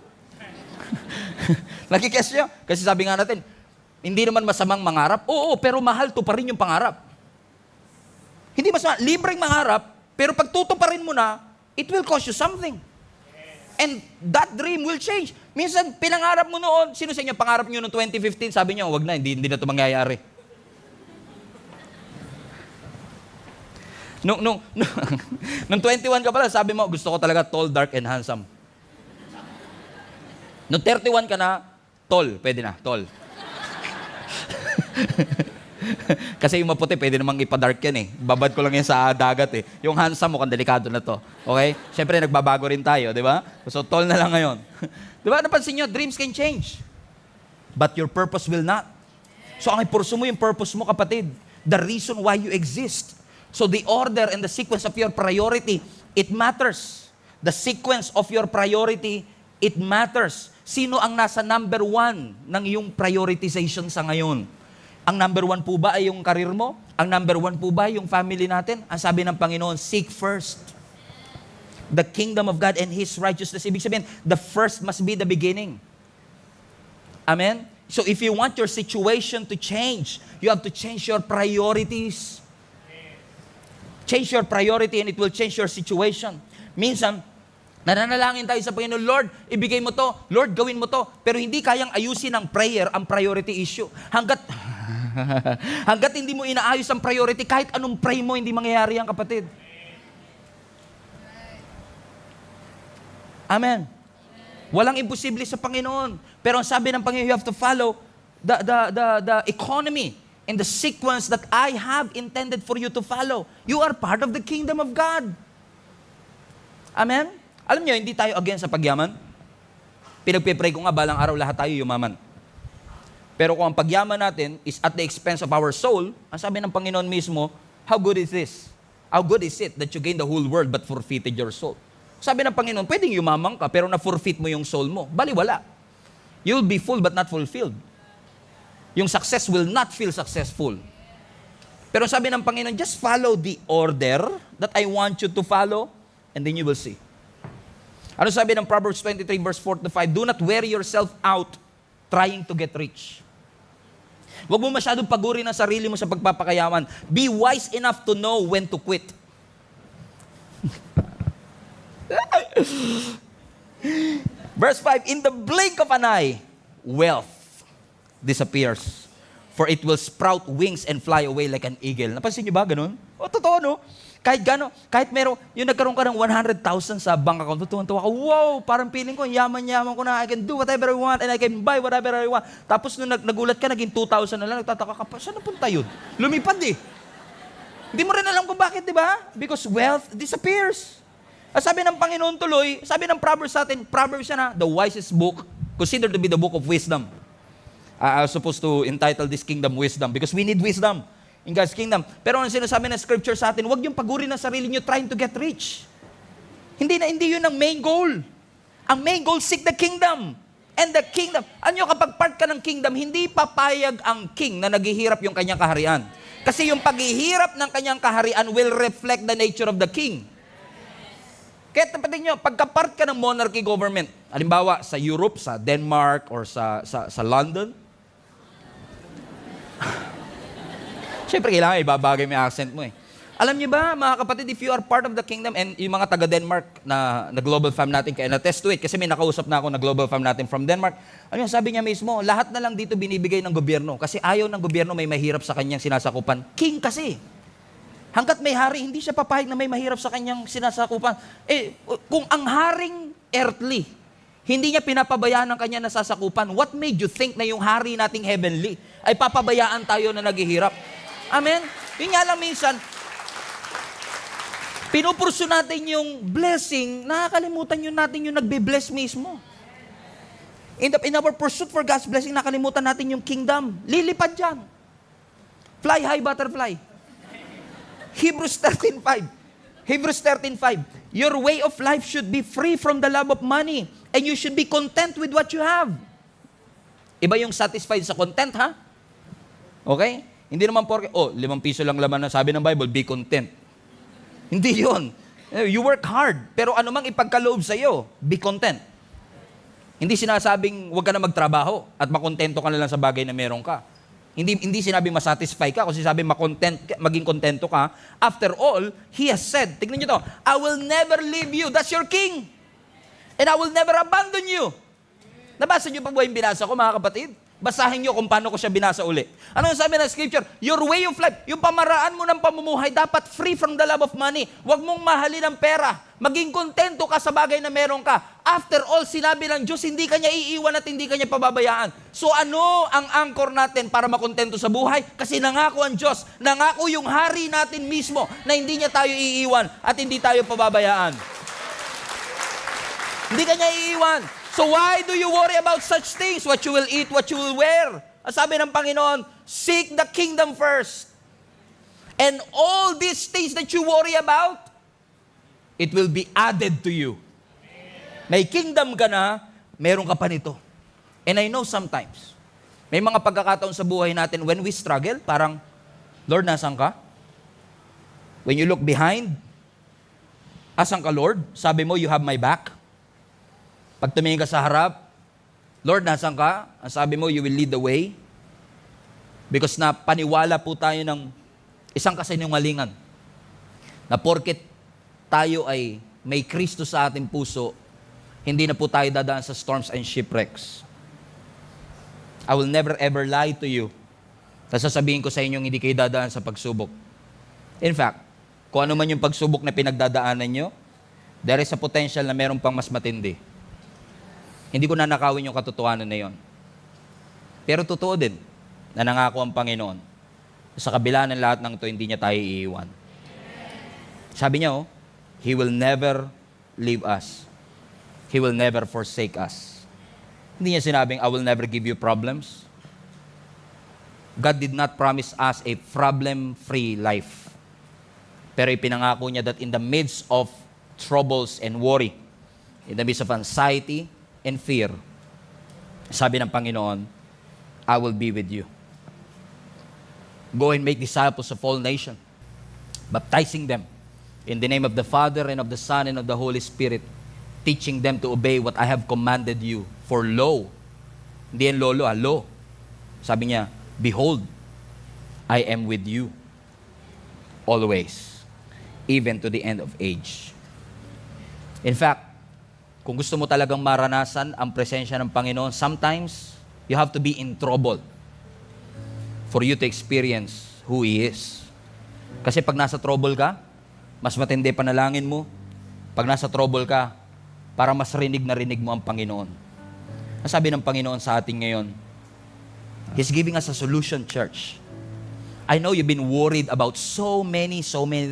Nagkikes nyo? Kasi sabi nga natin, hindi naman masamang mangarap. Oo, pero mahal to pa rin yung pangarap. Hindi masama. Libreng mangarap, pero pag tutuparin mo na, it will cost you something. And that dream will change. Minsan, pinangarap mo noon, sino sa inyo, pangarap nyo noong 2015, sabi nyo, wag na, hindi na ito mangyayari. Nung 21 ka pala, sabi mo, gusto ko talaga tall, dark, and handsome. Nung 31 ka na, tall, pwede na, tall. Kasi yung maputi, pwede namang ipa-dark yan eh. Babad ko lang yan sa dagat eh. Yung handsome, mukhang delikado na to. Okay? Siyempre, nagbabago rin tayo, di ba? So, tall na lang ngayon. Di ba? Napansin nyo, dreams can change. But your purpose will not. So, ang ipursu mo yung purpose mo, kapatid. The reason why you exist. So, the order and the sequence of your priority, it matters. The sequence of your priority, it matters. Sino ang nasa number 1 ng iyong prioritization sa ngayon? Ang number 1 po ba ay yung karir mo? Ang number 1 po ba yung family natin? Ang sabi ng Panginoon, seek first the kingdom of God and His righteousness. Ibig sabihin, the first must be the beginning. Amen? So if you want your situation to change, you have to change your priorities. Change your priority and it will change your situation. Minsan, nananalangin tayo sa Panginoon, Lord, ibigay mo to. Lord, gawin mo to. Pero hindi kayang ayusin ng prayer ang priority issue. Hanggat hindi mo inaayos ang priority, kahit anong pray mo, hindi mangyayari yan, kapatid. Amen. Walang imposible sa Panginoon. Pero ang sabi ng Panginoon, you have to follow the economy and the sequence that I have intended for you to follow. You are part of the kingdom of God. Amen? Alam nyo, hindi tayo against sa pagyaman. Pinagpipray ko nga, balang araw lahat tayo yumaman. Pero kung ang pagyaman natin is at the expense of our soul, ang sabi ng Panginoon mismo, how good is this? How good is it that you gain the whole world but forfeited your soul? Sabi ng Panginoon, pwedeng yumamang ka pero na-forfeit mo yung soul mo. Baliwala. You'll be full but not fulfilled. Yung success will not feel successful. Pero sabi ng Panginoon, just follow the order that I want you to follow and then you will see. Ano sabi ng Proverbs 23 verse 4 to 5? Do not wear yourself out trying to get rich. Huwag mo masyadong paguri ng sarili mo sa pagpapakayaman. Be wise enough to know when to quit. Verse 5, in the blink of an eye, wealth disappears. For it will sprout wings and fly away like an eagle. Napansin niyo ba ganun? O, totoo, no? Kahit meron, yung nagkaroon ka ng 100,000 sa bank account, tutuwa ka, wow, parang feeling ko, yaman-yaman ko na, I can do whatever I want and I can buy whatever I want. Tapos nung nagulat ka, naging 2,000 na lang, nagtataka ka pa, saan napunta yun? Lumipad eh. Hindi mo rin alam kung bakit, di ba? Because wealth disappears. At sabi ng Panginoon tuloy, sabi ng Proverbs sa atin, Proverbs siya na, the wisest book, considered to be the book of wisdom. I was supposed to entitle this kingdom wisdom because we need wisdom in God's kingdom. Pero ang sinasabi ng scripture sa atin, huwag yung paguri ng sarili nyo trying to get rich. Hindi yun ang main goal. Ang main goal, seek the kingdom. And the kingdom, kapag part ka ng kingdom, hindi papayag ang king na naghihirap yung kanyang kaharian. Kasi yung paghihirap ng kanyang kaharian will reflect the nature of the king. Kaya tapatin nyo, pagka part ka ng monarchy government, Halimbawa, sa Europe, sa Denmark, or sa London. Siyempre, kailangan ibabagay mo yung accent mo eh. Alam niyo ba, mga kapatid, if you are part of the kingdom, and yung mga taga-Denmark na global fam natin, kaya na-test to it, kasi may nakausap na ako na global fam natin from Denmark, ano yung sabi niya mismo, lahat na lang dito binibigay ng gobyerno, kasi ayaw ng gobyerno may mahirap sa kanyang sinasakupan. King kasi. Hanggat may hari, hindi siya papahig na may mahirap sa kanyang sinasakupan. Kung ang haring earthly, hindi niya pinapabayaan ng kanya nasasakupan, what made you think na yung hari nating heavenly ay papabayaan tayo na naghihirap? Amen? Yun nga lang minsan, pinupurso natin yung blessing, nakakalimutan yun natin yung nagbe-bless mismo. In our pursuit for God's blessing, nakalimutan natin yung kingdom. Lilipad dyan. Fly high, butterfly. Hebrews 13:5. Hebrews 13:5. Your way of life should be free from the love of money and you should be content with what you have. Iba yung satisfied sa content, ha? Okay? Hindi naman porke, 5 piso lang laman na sabi ng Bible, be content. Hindi yun. You work hard, pero anumang ipagkaloob sa iyo, be content. Hindi sinasabing huwag ka na magtrabaho at makontento ka na lang sa bagay na meron ka. Hindi sinabing masatisfy ka, kasi sabi maging kontento ka. After all, He has said, tignan niyo to, I will never leave you. That's your King. And I will never abandon you. Nabasa niyo pa ba yung binasa ko, mga kapatid? Basahin niyo kung paano ko siya binasa uli. Ano yung sabi ng scripture? Your way of life, yung pamaraan mo ng pamumuhay, dapat free from the love of money. Huwag mong mahalin ang pera. Maging kontento ka sa bagay na meron ka. After all, sinabi ng Diyos, hindi ka niya iiwan at hindi ka niya pababayaan. So ano ang anchor natin para makontento sa buhay? Kasi nangako ang Diyos, nangako yung hari natin mismo na hindi niya tayo iiwan at hindi tayo pababayaan. Hindi ka niya iiwan. So why do you worry about such things? What you will eat, what you will wear. Ang sabi ng Panginoon, seek the kingdom first. And all these things that you worry about, it will be added to you. May kingdom ka na, meron ka pa nito. And I know sometimes, may mga pagkakataon sa buhay natin when we struggle, parang, Lord, nasan ka? When you look behind, asan ka, Lord? Sabi mo, you have my back. Pag tumingin ka sa harap, Lord, nasan ka? Ang sabi mo, you will lead the way. Because na paniwala po tayo ng isang kasinungalingan na porket tayo ay may Kristo sa ating puso, hindi na po tayo dadaan sa storms and shipwrecks. I will never ever lie to you. Sasabihin ko sa inyong hindi kayo dadaan sa pagsubok. In fact, kung ano man yung pagsubok na pinagdadaanan nyo, there is a potential na meron pang mas matindi. Hindi ko nanakawin yung katotohanan na yon. Pero totoo din na nangako ang Panginoon. Sa kabila ng lahat ng ito, hindi niya tayo iiwan. Sabi niya, He will never leave us. He will never forsake us. Hindi niya sinabing, I will never give you problems. God did not promise us a problem-free life. Pero ipinangako niya that in the midst of troubles and worry, in the midst of anxiety and fear, sabi ng Panginoon, I will be with you. Go and make disciples of all nations, baptizing them in the name of the Father and of the Son and of the Holy Spirit, teaching them to obey what I have commanded you. For lo, hindi yan lolo, lo. Sabi niya, behold, I am with you always, even to the end of age. In fact, kung gusto mo talagang maranasan ang presensya ng Panginoon, sometimes you have to be in trouble for you to experience who He is. Kasi pag nasa trouble ka, mas matindi panalangin mo. Pag nasa trouble ka, para mas rinig na rinig mo ang Panginoon. Ang sabi ng Panginoon sa atin ngayon, He's giving us a solution, church. I know you've been worried about so many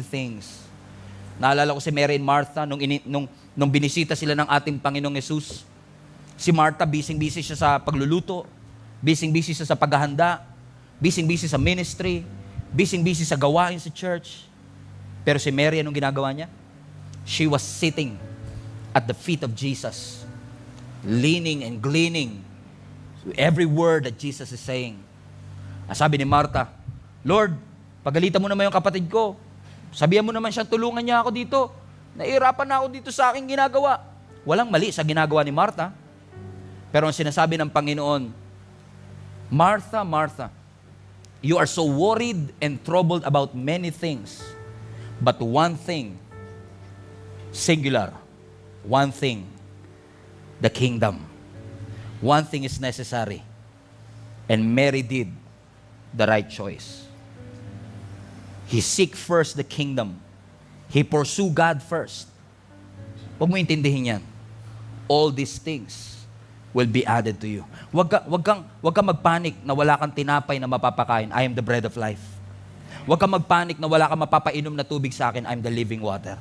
things. Naalala ko si Mary and Martha nung binisita sila ng ating Panginoong Yesus. Si Martha, busy siya sa pagluluto, busy siya sa paghahanda, busy sa ministry, busy sa gawain sa church. Pero si Mary, anong ginagawa niya? She was sitting at the feet of Jesus, leaning and gleaning to every word that Jesus is saying. Sabi ni Martha, Lord, pagalitan mo naman yung kapatid ko. Sabihan mo naman siya, tulungan niya ako dito. Nahihirapan na ako dito sa aking ginagawa. Walang mali sa ginagawa ni Martha. Pero ang sinasabi ng Panginoon, Martha, Martha, you are so worried and troubled about many things. But one thing, singular, one thing, the kingdom. One thing is necessary. And Mary did the right choice. He seek first the kingdom. He pursue God first. Huwag mo intindihin yan. All these things will be added to you. Huwag kang magpanik na wala kang tinapay na mapapakain. I am the bread of life. Huwag kang magpanik na wala kang mapapainom na tubig sa akin. I am the living water.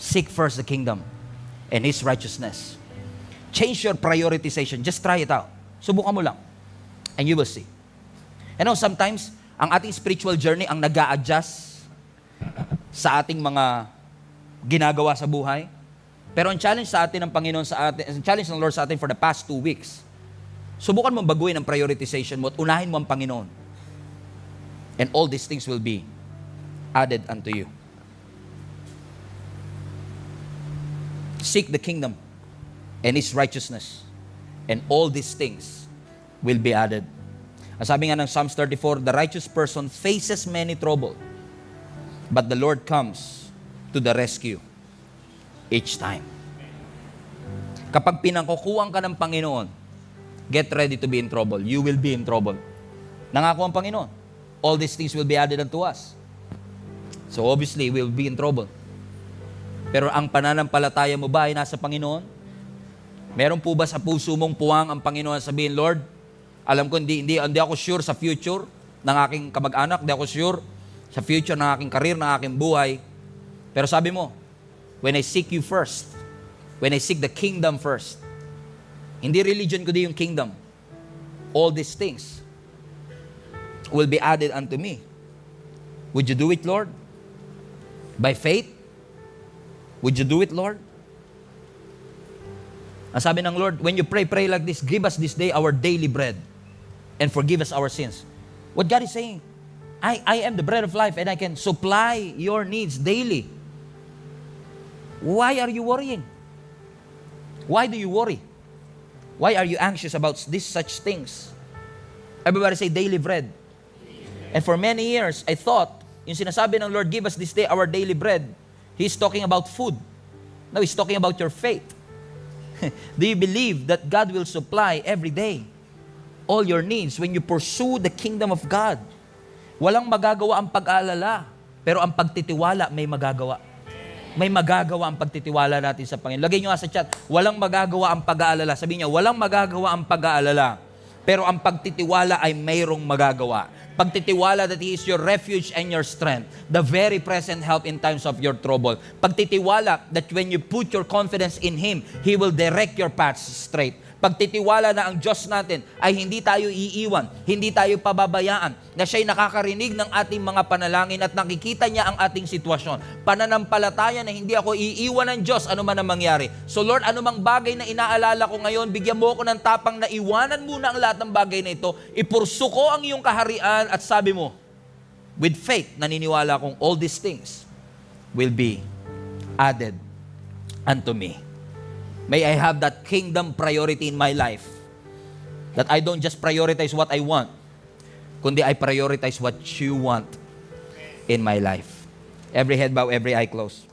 Seek first the kingdom and His righteousness. Change your prioritization. Just try it out. Subukan mo lang. And you will see. You know, sometimes, ang ating spiritual journey ang nag-a-adjust sa ating mga ginagawa sa buhay. Pero ang challenge sa atin ng Panginoon ang challenge ng Lord sa atin for the past 2 weeks, subukan mong baguhin ang prioritization mo at unahin mo ang Panginoon. And all these things will be added unto you. Seek the kingdom and His righteousness, and all these things will be added. Ang sabi nga ng Psalms 34, the righteous person faces many trouble, but the Lord comes to the rescue each time. Kapag pinangkukuhan ka ng Panginoon, get ready to be in trouble. You will be in trouble. Nangako ang Panginoon, all these things will be added unto us. So obviously, we will be in trouble. Pero ang pananampalataya mo ba ay nasa Panginoon? Meron po ba sa puso mong puwang ang Panginoon sabihin, Lord, alam ko hindi ako sure sa future ng aking kamag-anak, hindi ako sure sa future ng aking career, ng aking buhay. Pero sabi mo, when I seek you first, when I seek the kingdom first, hindi religion kundi yung kingdom, all these things will be added unto me. Would you do it, Lord? By faith? Would you do it, Lord? Ang sabi ng Lord, when you pray like this, give us this day our daily bread and forgive us our sins. What God is saying, I am the bread of life and I can supply your needs daily. Why are you worrying? Why do you worry? Why are you anxious about such things? Everybody say daily bread. And for many years, I thought, yung sinasabi ng Lord, give us this day our daily bread, He's talking about food. No, He's talking about your faith. Do you believe that God will supply every day all your needs when you pursue the kingdom of God? Walang magagawa ang pag-aalala, pero ang pagtitiwala may magagawa. May magagawa ang pagtitiwala natin sa Panginoon. Lagay nyo nga sa chat, walang magagawa ang pag-aalala. Sabihin niya, walang magagawa ang pag-aalala, pero ang pagtitiwala ay mayroong magagawa. Pagtitiwala that He is your refuge and your strength, the very present help in times of your trouble. Pagtitiwala that when you put your confidence in Him, He will direct your paths straight. Pagtitiwala na ang Diyos natin ay hindi tayo iiwan, hindi tayo pababayaan, na Siya'y nakakarinig ng ating mga panalangin at nakikita niya ang ating sitwasyon. Pananampalataya na hindi ako iiwan ng Diyos ano man ang mangyari. So Lord, anumang bagay na inaalala ko ngayon, bigyan mo ako ng tapang na iwanan muna ang lahat ng bagay na ito, ipursu ko ang iyong kaharian at sabi mo, with faith, naniniwala kong all these things will be added unto me. May I have that kingdom priority in my life. That I don't just prioritize what I want, kundi I prioritize what you want in my life. Every head bow, every eye closed.